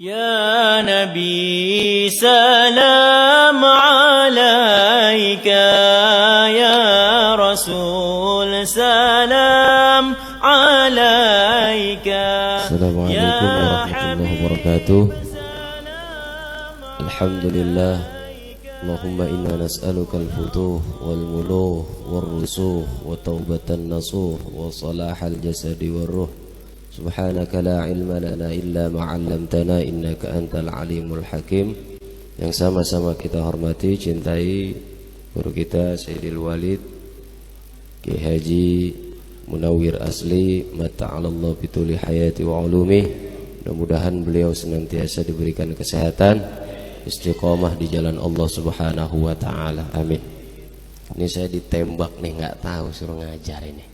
Ya Nabi salam alaika, ya Rasul salam alaika. Assalamualaikum warahmatullahi wabarakatuh. Alhamdulillah. Allahumma inna nas'aluka al-futuh wal-muluh wal-rusuh wa taubatan nasuh wa salahal jasadi wal-ruh. Subhanaka la ilma lana illa ma'allamtana innaka antal alimul hakim. Yang sama-sama kita hormati, cintai guru kita Sayyidil Walid Ki Haji Munawwir Asli mata'alallah bituli hayati wa ulumih. Mudah-mudahan beliau senantiasa diberikan kesehatan, istiqomah di jalan Allah Subhanahu wa ta'ala. Amin. Ini saya ditembak nih, nggak tahu, suruh ngajar ini.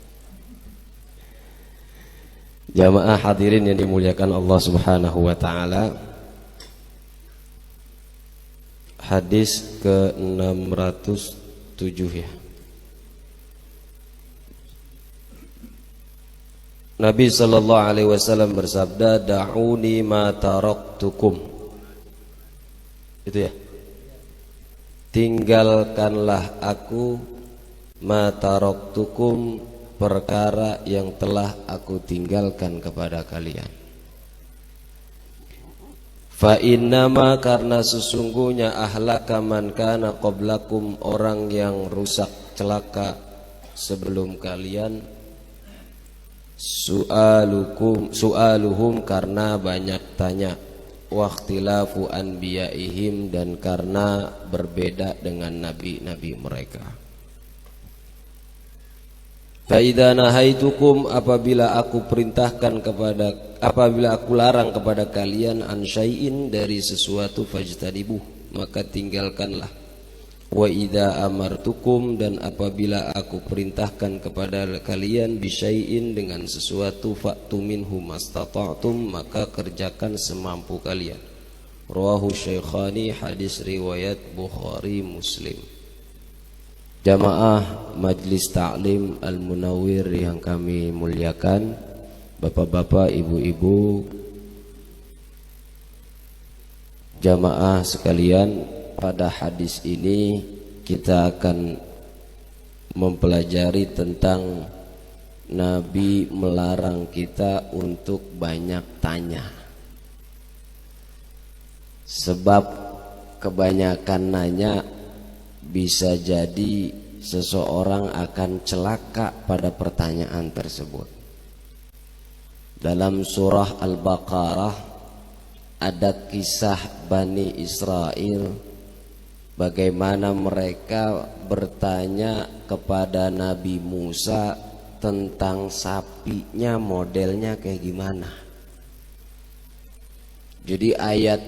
Jamaah hadirin yang dimuliakan Allah Subhanahu wa ta'ala, hadis ke-607 ya. Nabi sallallahu alaihi wasallam bersabda, da'uni ma taraktukum. Itu ya. Tinggalkanlah aku ma taraktukum, perkara yang telah aku tinggalkan kepada kalian. Fa innama, karena sesungguhnya ahlaka man kana qablakum, orang yang rusak celaka sebelum kalian, su'aluhum, karena banyak tanya, waqtilafu anbiyaihim, dan karena berbeda dengan nabi-nabi mereka. Fa idza nahaitukum, apabila aku larang kepada kalian, an syai'in, dari sesuatu, fajtanibuh, maka tinggalkanlah. Wa idza amartukum, dan apabila aku perintahkan kepada kalian, bisyai'in, dengan sesuatu, fa'tu minhu mastata'tum, maka kerjakan semampu kalian. Rawahu Syaikhani, hadis riwayat Bukhari Muslim. Jamaah Majlis Ta'lim Al-Munawwir yang kami muliakan, bapak-bapak, ibu-ibu, jamaah sekalian, pada hadis ini kita akan mempelajari tentang Nabi melarang kita untuk banyak tanya. Sebab kebanyakan nanya bisa jadi seseorang akan celaka pada pertanyaan tersebut. Dalam surah Al-Baqarah ada kisah Bani Israel, bagaimana mereka bertanya kepada Nabi Musa tentang sapinya modelnya kayak gimana. Jadi ayat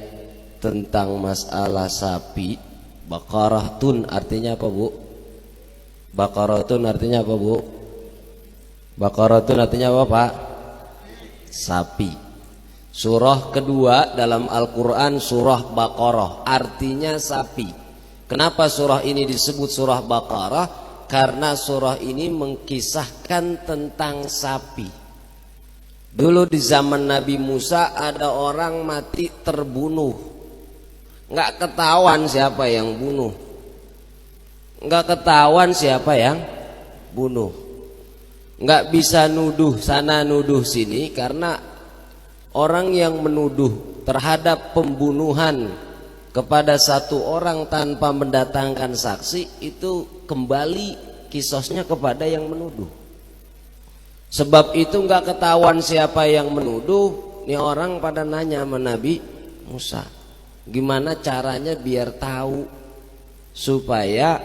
tentang masalah sapi, Baqaratun artinya apa, Bu? Baqaratun artinya apa, Bu? Baqaratun artinya apa, Pak? Sapi. Surah kedua dalam Al-Quran, surah Baqarah, artinya sapi. Kenapa surah ini disebut surah Baqarah? Karena surah ini mengkisahkan tentang sapi. Dulu di zaman Nabi Musa ada orang mati terbunuh, nggak ketahuan siapa yang bunuh, nggak ketahuan siapa yang bunuh, nggak bisa nuduh sana nuduh sini, karena orang yang menuduh terhadap pembunuhan kepada satu orang tanpa mendatangkan saksi itu kembali kisosnya kepada yang menuduh. Sebab itu nggak ketahuan siapa yang menuduh, nih orang pada nanya sama Nabi Musa, gimana caranya biar tahu supaya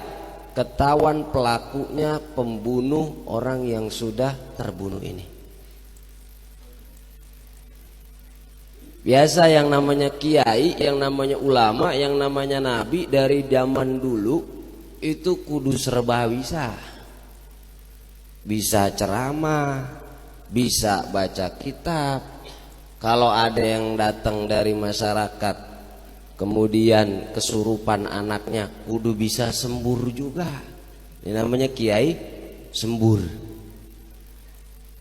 ketahuan pelakunya, pembunuh orang yang sudah terbunuh ini. Biasa yang namanya kiai, yang namanya ulama, yang namanya nabi dari zaman dulu itu kudu serba bisa. Bisa ceramah, bisa baca kitab. Kalau ada yang datang dari masyarakat kemudian kesurupan anaknya, kudu bisa sembur juga. Ini namanya kiai sembur.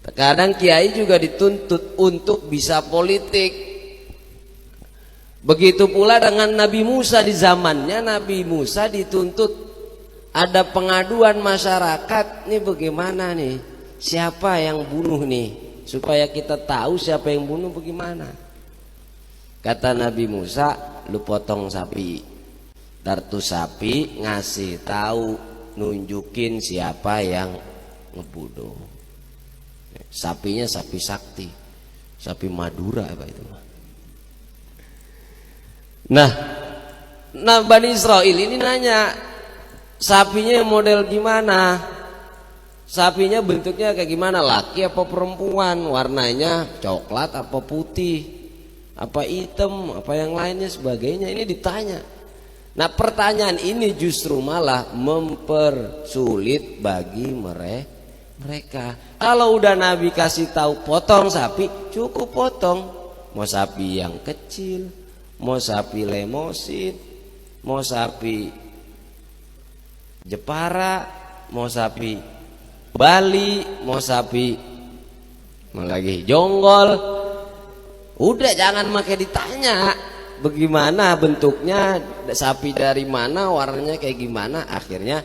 Terkadang kiai juga dituntut untuk bisa politik. Begitu pula dengan Nabi Musa, di zamannya Nabi Musa dituntut, ada pengaduan masyarakat, nih bagaimana nih, siapa yang bunuh nih, supaya kita tahu siapa yang bunuh bagaimana. Kata Nabi Musa, lu potong sapi, dartu sapi, ngasih tahu, nunjukin siapa yang ngebunuh. Sapinya sapi sakti, sapi Madura apa itu. Nah Bani Israel ini nanya, sapinya model gimana, sapinya bentuknya kayak gimana, laki apa perempuan, warnanya coklat apa putih, apa hitam, apa yang lainnya sebagainya. Ini ditanya. Nah pertanyaan ini justru malah mempersulit bagi mereka. Kalau udah Nabi kasih tahu potong sapi, cukup potong. Mau sapi yang kecil, mau sapi lemosid, mau sapi Jepara, mau sapi Bali, mau sapi mau lagi jonggol. Udah jangan makai ditanya bagaimana bentuknya, sapi dari mana, warnanya kayak gimana. Akhirnya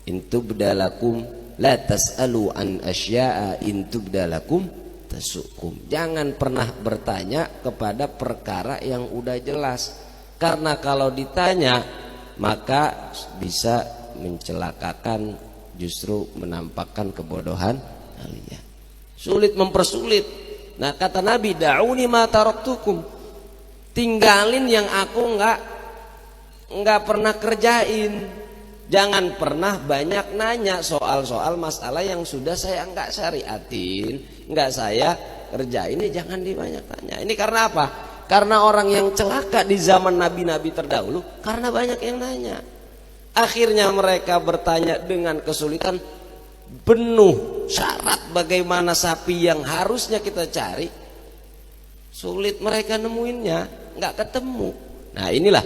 intubdalakum la tas'alu an asya'a intubdalakum tasukum. Jangan pernah bertanya kepada perkara yang udah jelas, karena kalau ditanya maka bisa mencelakakan, justru menampakkan kebodohan kalian. Sulit mempersulit. Nah kata Nabi, da'uni ma taraktukum, tinggalin yang aku nggak pernah kerjain. Jangan pernah banyak nanya soal-soal masalah yang sudah saya nggak syariatin, nggak saya kerjain. Ini jangan dibanyak tanya. Ini karena apa? Karena orang yang celaka di zaman nabi-nabi terdahulu karena banyak yang nanya. Akhirnya mereka bertanya dengan kesulitan, penuh syarat bagaimana sapi yang harusnya kita cari, sulit mereka nemuinnya, nggak ketemu. Nah inilah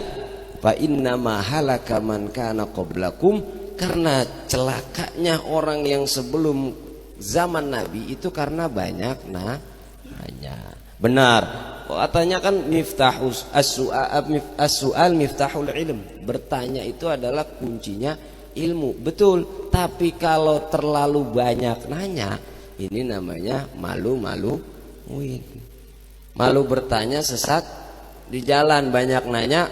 fa innama halaka man kana qablakum, karena celakanya orang yang sebelum zaman Nabi itu karena banyak nanya. Benar katanya kan miftahus as-su'al miftahul ilm, bertanya itu adalah kuncinya ilmu. Betul, tapi kalau terlalu banyak nanya, ini namanya malu-maluin. Malu bertanya sesat di jalan, banyak nanya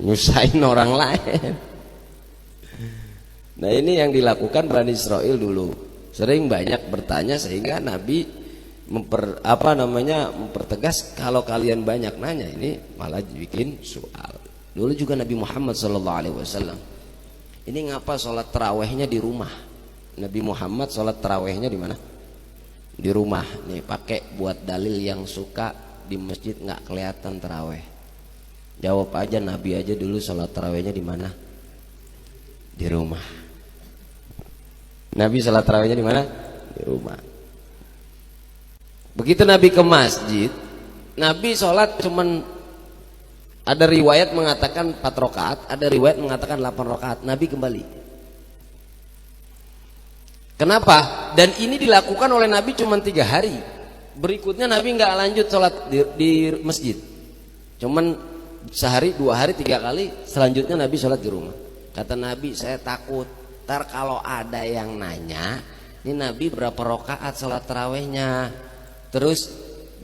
nyusahin orang lain. Nah ini yang dilakukan Bani Israel dulu, sering banyak bertanya sehingga Nabi mempertegas, kalau kalian banyak nanya ini malah bikin soal. Dulu juga Nabi Muhammad SAW ini ngapa sholat tarawehnya di rumah. Nabi Muhammad sholat tarawehnya di mana? Di rumah. Nih pakai buat dalil yang suka di masjid nggak kelihatan taraweh. Jawab aja, Nabi aja dulu sholat tarawehnya di mana? Di rumah. Nabi sholat tarawehnya di mana? Di rumah. Begitu Nabi ke masjid, Nabi sholat cuman, ada riwayat mengatakan 4 rakaat, ada riwayat mengatakan 8 rakaat. Nabi kembali. Kenapa? Dan ini dilakukan oleh Nabi cuman 3 hari. Berikutnya Nabi nggak lanjut sholat di masjid. Cuman sehari, 2 hari, 3 kali. Selanjutnya Nabi sholat di rumah. Kata Nabi, saya takut ntar kalau ada yang nanya, ini Nabi berapa rakaat sholat tarawehnya, terus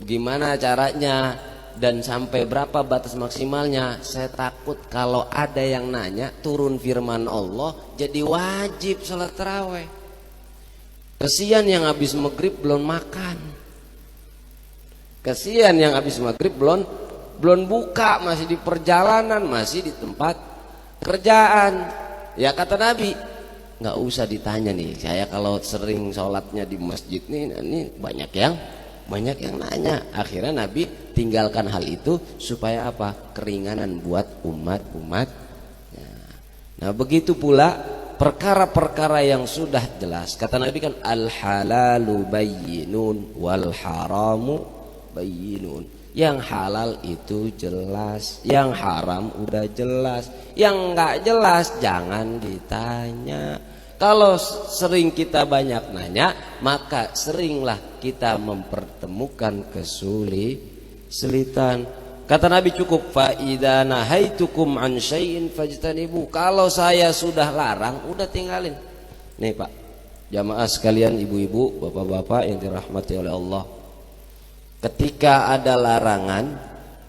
gimana caranya, dan sampai berapa batas maksimalnya. Saya takut kalau ada yang nanya, turun firman Allah jadi wajib sholat taraweh. Kesian yang habis maghrib belum makan, kesian yang habis maghrib belum buka, masih di perjalanan, masih di tempat kerjaan. Ya kata Nabi, nggak usah ditanya nih, saya kalau sering sholatnya di masjid nih, ini banyak yang nanya. Akhirnya Nabi tinggalkan hal itu supaya apa? Keringanan buat umat. Nah begitu pula perkara-perkara yang sudah jelas. Kata Nabi kan al halalu bayyinun wal haramu bayyinun. Yang halal itu jelas, yang haram udah jelas, yang nggak jelas jangan ditanya. Kalau sering kita banyak nanya, maka seringlah kita mempertemukan kesulitan. Kata Nabi cukup, fa idza nahaitukum an syai'in fajtanibu. Kalau saya sudah larang, udah tinggalin. Nih Pak, jamaah sekalian, ibu-ibu, bapak-bapak yang dirahmati oleh Allah. Ketika ada larangan,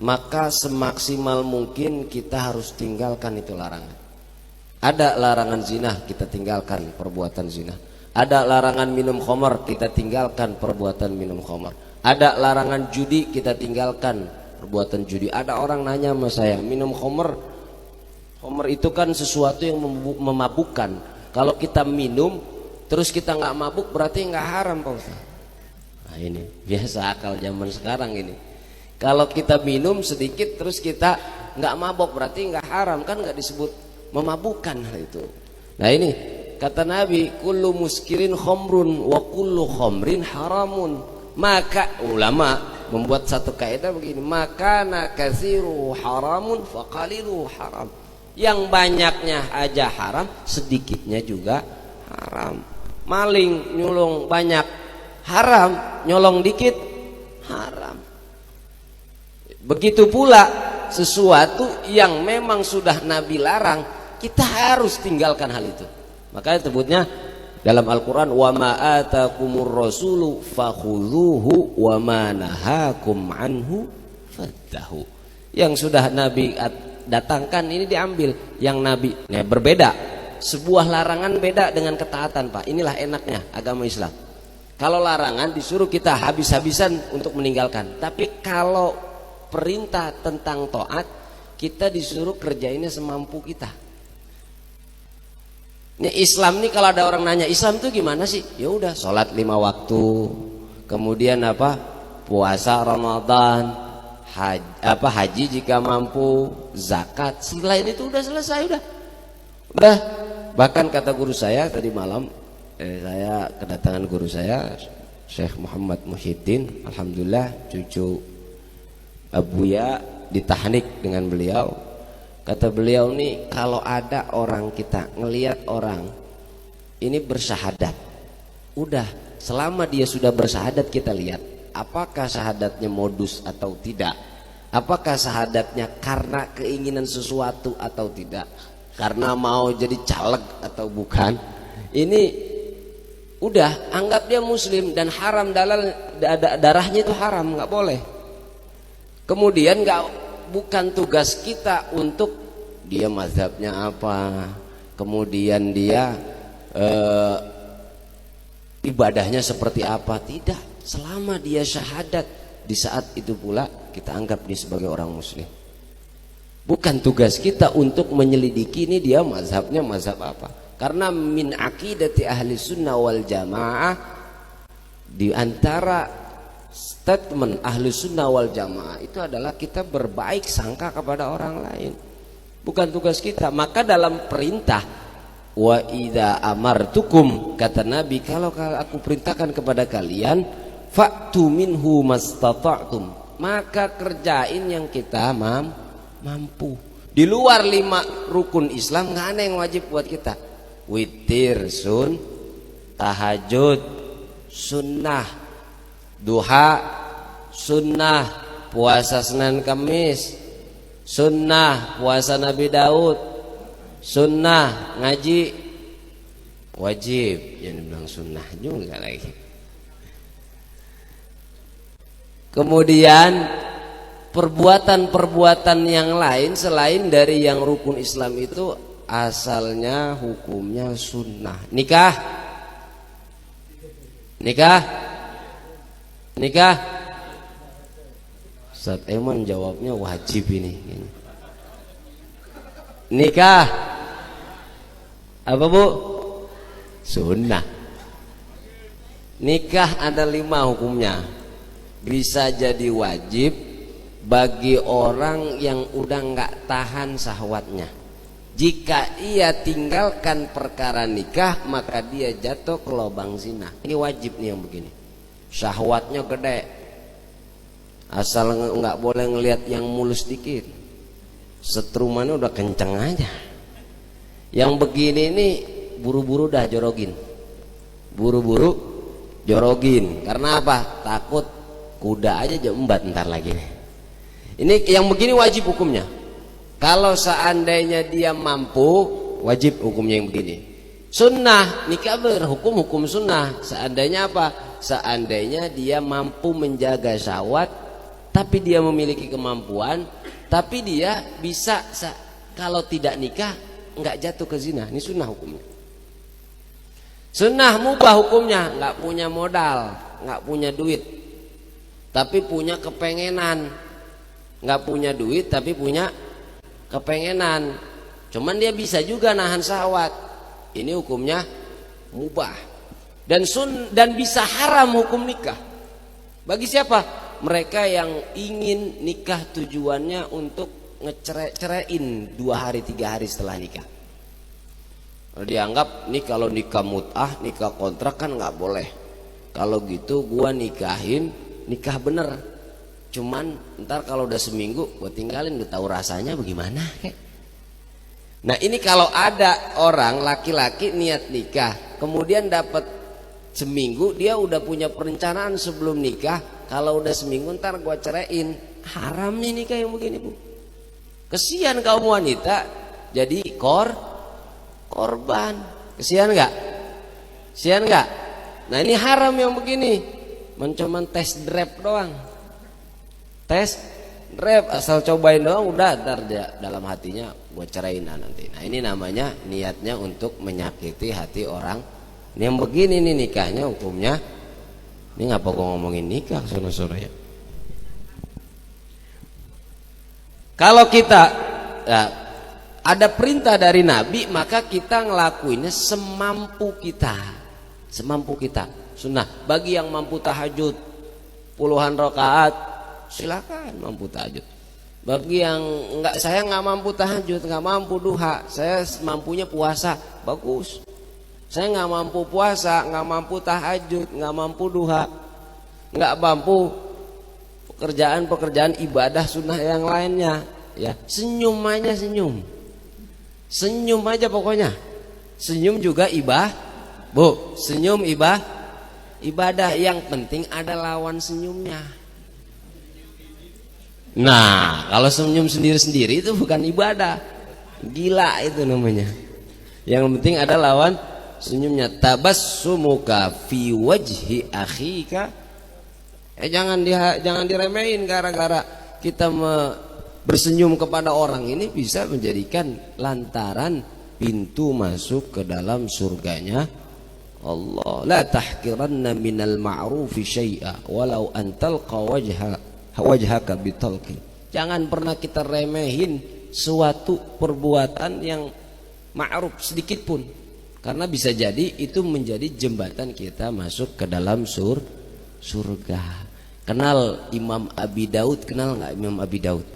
maka semaksimal mungkin kita harus tinggalkan itu larangan. Ada larangan zina, kita tinggalkan perbuatan zina. Ada larangan minum khamar, kita tinggalkan perbuatan minum khamar. Ada larangan judi, kita tinggalkan perbuatan judi. Ada orang nanya sama saya, minum khamar itu kan sesuatu yang memabukkan. Kalau kita minum terus kita nggak mabuk berarti nggak haram Pak Ustaz. Nah ini biasa akal zaman sekarang ini. Kalau kita minum sedikit terus kita nggak mabuk berarti nggak haram, kan nggak disebut memabukkan hal itu. Nah ini kata Nabi, kullu muskirin khamrun wa kullu khamrin haramun. Maka ulama membuat satu kaidah begini, makana katsiru haramun fa qalilu haram. Yang banyaknya aja haram, sedikitnya juga haram. Maling nyolong banyak haram, nyolong dikit haram. Begitu pula sesuatu yang memang sudah Nabi larang, kita harus tinggalkan hal itu. Makanya sebutnya dalam Al-Quran, wa ma atakumur rasulu fakhudhuhu wa ma nahakum anhu faddahu. Yang sudah Nabi datangkan ini diambil. Yang Nabi berbeda. Sebuah larangan beda dengan ketaatan Pak. Inilah enaknya agama Islam. Kalau larangan disuruh kita habis-habisan untuk meninggalkan. Tapi kalau perintah tentang taat, kita disuruh kerjainnya semampu kita. Ini Islam nih, kalau ada orang nanya Islam itu gimana sih? Ya udah, sholat 5 waktu, kemudian puasa Ramadan, haji jika mampu, zakat, selain itu udah selesai udah. Bahkan kata guru saya tadi malam, saya kedatangan guru saya Syekh Muhammad Muhyiddin, alhamdulillah cucu Abuya ditahnik dengan beliau. Kata beliau nih, kalau ada orang kita ngelihat orang ini bersyahadat, udah selama dia sudah bersyahadat kita lihat apakah syahadatnya modus atau tidak, apakah syahadatnya karena keinginan sesuatu atau tidak, karena mau jadi caleg atau bukan. Ini udah anggap dia muslim dan haram darahnya itu haram, nggak boleh. Kemudian bukan tugas kita untuk dia mazhabnya apa, kemudian dia ibadahnya seperti apa. Tidak, selama dia syahadat di saat itu pula kita anggap dia sebagai orang muslim. Bukan tugas kita untuk menyelidiki ini dia mazhabnya mazhab apa. Karena min aqidati ahli sunnah wal jamaah, di antara statement ahli sunnah wal jamaah itu adalah kita berbaik sangka kepada orang lain. Bukan tugas kita. Maka dalam perintah, wa idza amartukum, kata Nabi, kalau aku perintahkan kepada kalian, fa'tu minhu mastata'tum, maka kerjain yang kita mampu. Di luar 5 rukun Islam nggak ada yang wajib buat kita. Witir tahajud sunnah, duha sunnah, puasa Senin Kamis sunnah, puasa Nabi Daud sunnah, ngaji wajib. Jangan bilang sunnah juga lagi. Kemudian perbuatan-perbuatan yang lain selain dari yang rukun Islam itu asalnya hukumnya sunnah. Nikah Ustaz Eman jawabnya wajib ini. Nikah apa Bu? Sunnah. Nikah ada 5 hukumnya. Bisa jadi wajib bagi orang yang udah nggak tahan syahwatnya. Jika ia tinggalkan perkara nikah, maka dia jatuh ke lubang zina. Ini wajib nih yang begini. Syahwatnya gede, asal nggak boleh ngelihat yang mulus dikit, setrumannya udah kenceng aja. Yang begini ini buru-buru dah jorogin, Karena apa? Takut kuda aja jembat ntar lagi. Ini yang begini wajib hukumnya. Kalau seandainya dia mampu, wajib hukumnya yang begini. Sunnah, nikah berhukum hukum sunnah. Seandainya apa? Seandainya dia mampu menjaga syahwat, tapi dia memiliki kemampuan, tapi dia bisa kalau tidak nikah nggak jatuh ke zina. Ini sunnah hukumnya. Sunnah mubah hukumnya, nggak punya modal, nggak punya duit, tapi punya kepengenan. Nggak punya duit tapi punya kepengenan, cuman dia bisa juga nahan syahwat. Ini hukumnya mubah dan bisa haram hukum nikah. Bagi siapa? Mereka yang ingin nikah tujuannya untuk ngecerein 2 hari 3 hari setelah nikah. Dianggap nih kalau nikah mut'ah, nikah kontrak kan nggak boleh. Kalau gitu gua nikahin nikah bener. Cuman ntar kalau udah seminggu gue tinggalin, udah tahu rasanya bagaimana kayak. Nah ini kalau ada orang laki-laki niat nikah, kemudian dapat seminggu, dia udah punya perencanaan sebelum nikah, kalau udah seminggu ntar gue ceraiin. Haram nih nikah yang begini, Bu. Kesian kaum wanita jadi korban. Kesian nggak? Kesian nggak? Nah ini haram yang begini, mencuman tes drive doang. Tes drive asal cobain doang udah, ntar dalam hatinya gue ceraiin nanti. Nah ini namanya niatnya untuk menyakiti hati orang. Ini yang begini nih nikahnya hukumnya. Ini ngapa gue ngomongin nikah sore-sore ya? Kalau kita ya, ada perintah dari Nabi, maka kita ngelakuinnya semampu kita. Semampu kita. Sunnah. Bagi yang mampu tahajud puluhan rakaat, silakan mampu tahajud. Bagi yang saya nggak mampu tahajud, nggak mampu duha, saya mampunya puasa, bagus. Saya nggak mampu puasa, nggak mampu tahajud, nggak mampu duha, nggak mampu pekerjaan ibadah sunnah yang lainnya, ya senyum aja senyum aja pokoknya. Senyum juga Bu, senyum ibadah. Yang penting ada lawan senyumnya. Nah, kalau senyum sendiri-sendiri itu bukan ibadah. Gila itu namanya. Yang penting ada lawan senyumnya. Tabassumuka fi wajhi akhika. Jangan diremehin gara-gara kita bersenyum kepada orang ini bisa menjadikan lantaran pintu masuk ke dalam surganya Allah. La tahqiranna minal ma'rufi syai'a walau antalqa wajhaka bitalqin. Jangan pernah kita remehin suatu perbuatan yang ma'ruf sedikit pun, karena bisa jadi itu menjadi jembatan kita masuk ke dalam surga. Kenal Imam Abi Daud? Kenal nggak Imam Abi Daud?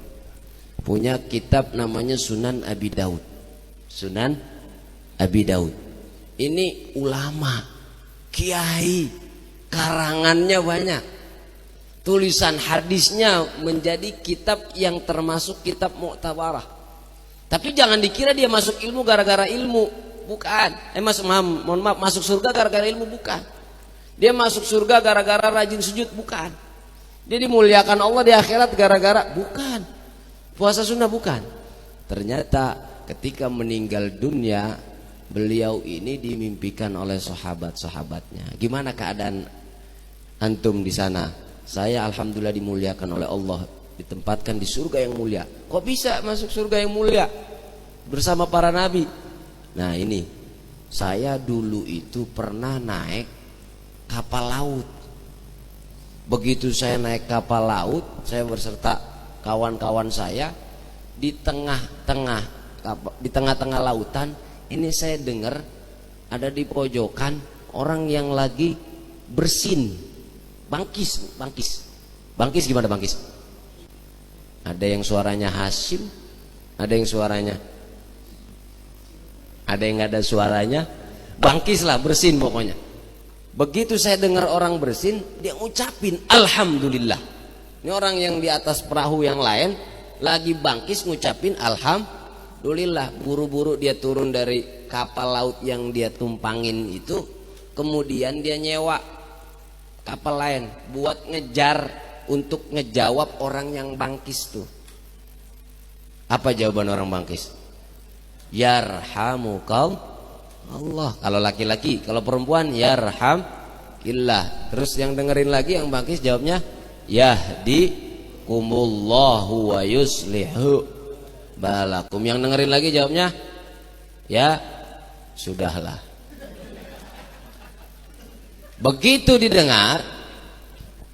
Punya kitab namanya Sunan Abi Daud. Sunan Abi Daud. Ini ulama, kiai, karangannya banyak. Tulisan hadisnya menjadi kitab yang termasuk kitab mu'tabarah. Tapi jangan dikira dia masuk ilmu gara-gara ilmu, bukan. Masuk surga gara-gara ilmu, bukan. Dia masuk surga gara-gara rajin sujud, bukan. Dia dimuliakan Allah di akhirat gara-gara, bukan. Puasa sunnah, bukan. Ternyata ketika meninggal dunia, beliau ini dimimpikan oleh sahabat-sahabatnya. Gimana keadaan antum di sana? Saya alhamdulillah dimuliakan oleh Allah, ditempatkan di surga yang mulia. Kok bisa masuk surga yang mulia bersama para nabi? Nah ini, saya dulu itu pernah naik kapal laut. Begitu saya naik kapal laut, saya berserta kawan-kawan saya di tengah-tengah lautan. Ini saya dengar ada di pojokan orang yang lagi bersin. Bangkis gimana bangkis? Ada yang suaranya Hasyim, ada yang nggak ada suaranya. Bangkis lah, bersin pokoknya. Begitu saya dengar orang bersin, dia ngucapin alhamdulillah. Ini orang yang di atas perahu yang lain lagi bangkis ngucapin alhamdulillah. Buru-buru dia turun dari kapal laut yang dia tumpangin itu, kemudian dia nyewa kapal lain buat ngejar untuk ngejawab orang yang bangkis tuh. Apa jawaban orang Bangkis? Yarhamukal Allah. Kalau laki-laki, kalau perempuan yarhamillah. Terus yang dengerin lagi yang Bangkis jawabnya yahdikumullahu wa yuslihu balakum. Yang dengerin lagi jawabnya ya sudahlah. Begitu didengar,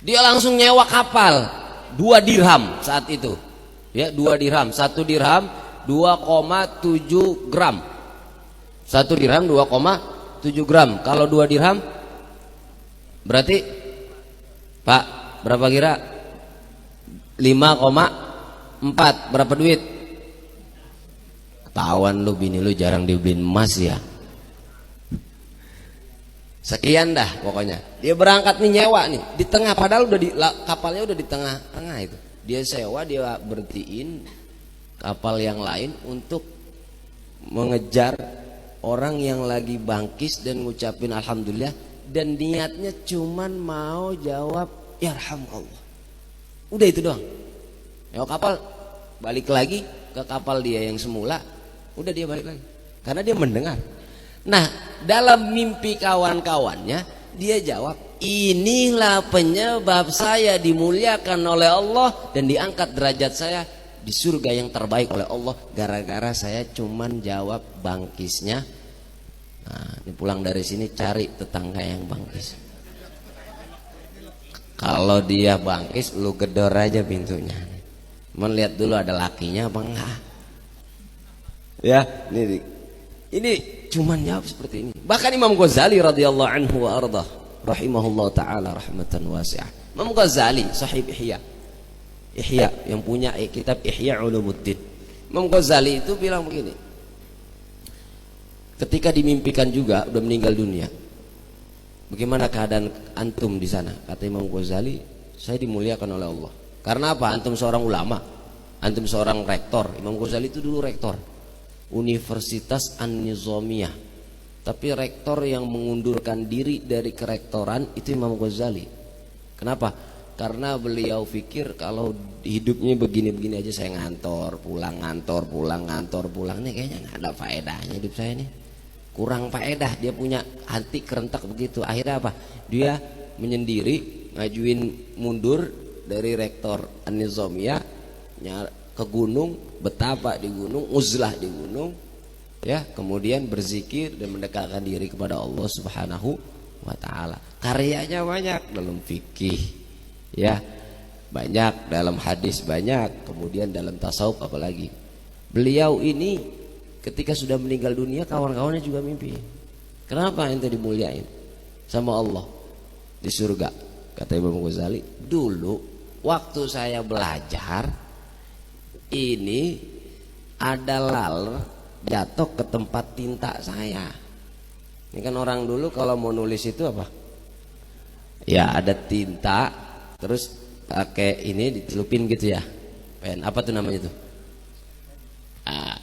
dia langsung nyewa kapal 2 dirham saat itu. Ya, 2 dirham. 1 dirham 2,7 gram. 1 dirham 2,7 gram. Kalau 2 dirham berarti Pak, berapa kira? 5,4. Berapa duit? Ketahuan lu, bini lu jarang dibeliin emas ya. Sekian dah pokoknya. Dia berangkat nih, nyewa nih di tengah, padahal udah kapalnya udah di tengah-tengah itu. Dia sewa, dia berhentiin kapal yang lain untuk mengejar orang yang lagi bangkis dan ngucapin alhamdulillah, dan niatnya cuman mau jawab yarhamukallah. Udah itu doang. Nyewa kapal, balik lagi ke kapal dia yang semula. Udah dia balik lagi karena dia mendengar. Nah, dalam mimpi kawan-kawannya dia jawab, inilah penyebab saya dimuliakan oleh Allah dan diangkat derajat saya di surga yang terbaik oleh Allah, gara-gara saya cuman jawab bangkisnya. Nah, ini pulang dari sini cari tetangga yang bangkis. Kalau dia bangkis, lu gedor aja pintunya. Melihat dulu ada lakinya apa enggak. Ya, ini cuman jawab seperti ini. Bahkan Imam Ghazali radhiyallahu anhu wa ardah, rahimahullah taala rahmatan wasi'ah. Imam Ghazali sahib Ihya yang punya kitab Ihya Ulumuddin. Imam Ghazali itu bilang begini, ketika dimimpikan juga udah meninggal dunia, bagaimana keadaan antum di sana? Kata Imam Ghazali, saya dimuliakan oleh Allah. Karena apa? Antum seorang ulama, antum seorang rektor. Imam Ghazali itu dulu rektor Universitas An-Nizamiyah, tapi rektor yang mengundurkan diri dari kerektoran itu Imam Ghazali. Kenapa? Karena beliau pikir kalau hidupnya begini-begini aja, saya ngantor pulang nih, kayaknya nggak ada faedahnya hidup saya nih, kurang faedah. Dia punya hati kerentak begitu. Akhirnya apa? Dia menyendiri, ngajuin mundur dari rektor An-Nizamiyah ke gunung, betapa di gunung, uzlah di gunung, ya, kemudian berzikir dan mendekatkan diri kepada Allah Subhanahu wa taala. Karyanya banyak dalam fikih, ya, banyak dalam hadis, banyak, kemudian dalam tasawuf apalagi. Beliau ini ketika sudah meninggal dunia, kawan-kawannya juga mimpi. Kenapa ente dimuliain sama Allah di surga? Kata Imam Ghazali, dulu waktu saya belajar ini ada laler jatuh ke tempat tinta saya. Ini kan orang dulu kalau mau nulis itu apa? Ya ada tinta, terus pakai ini dicelupin gitu ya. Pen, apa tuh namanya tuh? Nah,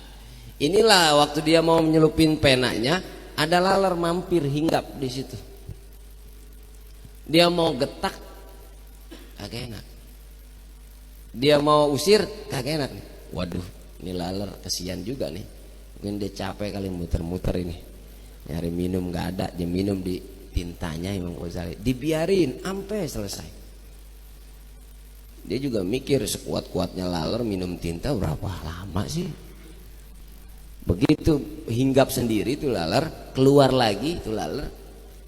inilah waktu dia mau menyelupin penanya, ada laler mampir hinggap di situ. Dia mau getak, kagak enak. Dia mau usir, kagak enak nih. Waduh, ini laler kesian juga nih. Mungkin dia capek kali muter-muter ini, nyari minum nggak ada, dia minum di tintanya Imam Ghazali. Dibiarin sampai selesai. Dia juga mikir, sekuat-kuatnya laler minum tinta berapa lama sih? Begitu hinggap sendiri tuh laler, keluar lagi tuh laler,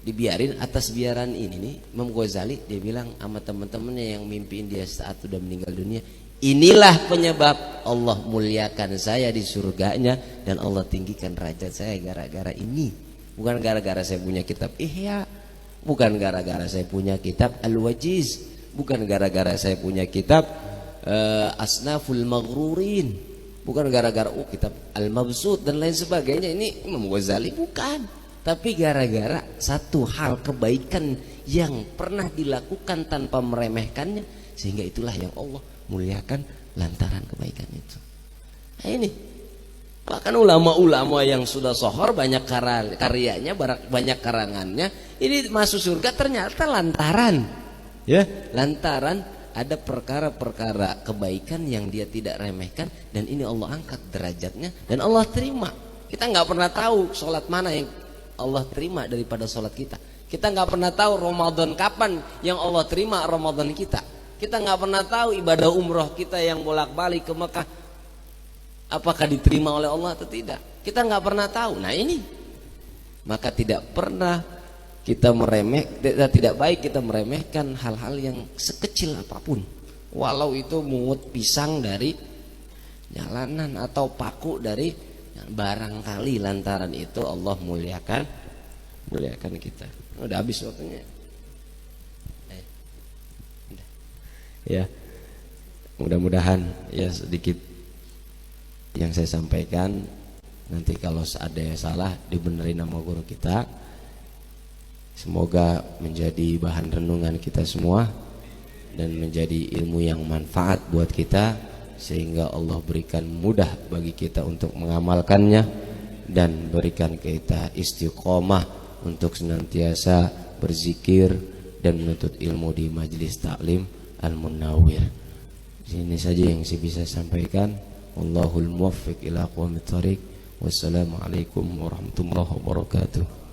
dibiarin atas biaran ini nih. Imam Ghazali dia bilang sama teman-temannya yang mimpiin dia saat sudah meninggal dunia, inilah penyebab Allah muliakan saya di surganya dan Allah tinggikan derajat saya gara-gara ini. Bukan gara-gara saya punya kitab Ihya, bukan gara-gara saya punya kitab Al-Wajiz, bukan gara-gara saya punya kitab Asnaful Maghrurin, bukan gara-gara kitab Al-Mabsut dan lain sebagainya. Ini Imam Ghazali bukan. Tapi gara-gara satu hal kebaikan yang pernah dilakukan tanpa meremehkannya, sehingga itulah yang Allah muliakan lantaran kebaikan itu. Nah ini, bahkan ulama-ulama yang sudah sohor, banyak karyanya, banyak karangannya, ini masuk surga ternyata lantaran, ya, lantaran ada perkara-perkara kebaikan yang dia tidak remehkan, dan ini Allah angkat derajatnya dan Allah terima. Kita nggak pernah tahu sholat mana yang Allah terima daripada sholat kita. Kita nggak pernah tahu Ramadan kapan yang Allah terima Ramadan kita. Kita nggak pernah tahu ibadah umroh kita yang bolak-balik ke Mekah apakah diterima oleh Allah atau tidak. Kita nggak pernah tahu. Nah ini, maka tidak baik kita meremehkan hal-hal yang sekecil apapun, walau itu mungut pisang dari jalanan atau paku dari barangkali lantaran itu Allah muliakan kita. Udah habis waktunya. Ya, mudah-mudahan ya sedikit yang saya sampaikan, nanti kalau ada yang salah dibenerin sama guru kita. Semoga menjadi bahan renungan kita semua dan menjadi ilmu yang manfaat buat kita, sehingga Allah berikan mudah bagi kita untuk mengamalkannya dan berikan kita istiqomah untuk senantiasa berzikir dan menuntut ilmu di majelis taklim Al-Munawwir. Ini saja yang saya bisa sampaikan. Wallahul muwaffiq ila aqwamit thoriq. Wassalamualaikum warahmatullahi wabarakatuh.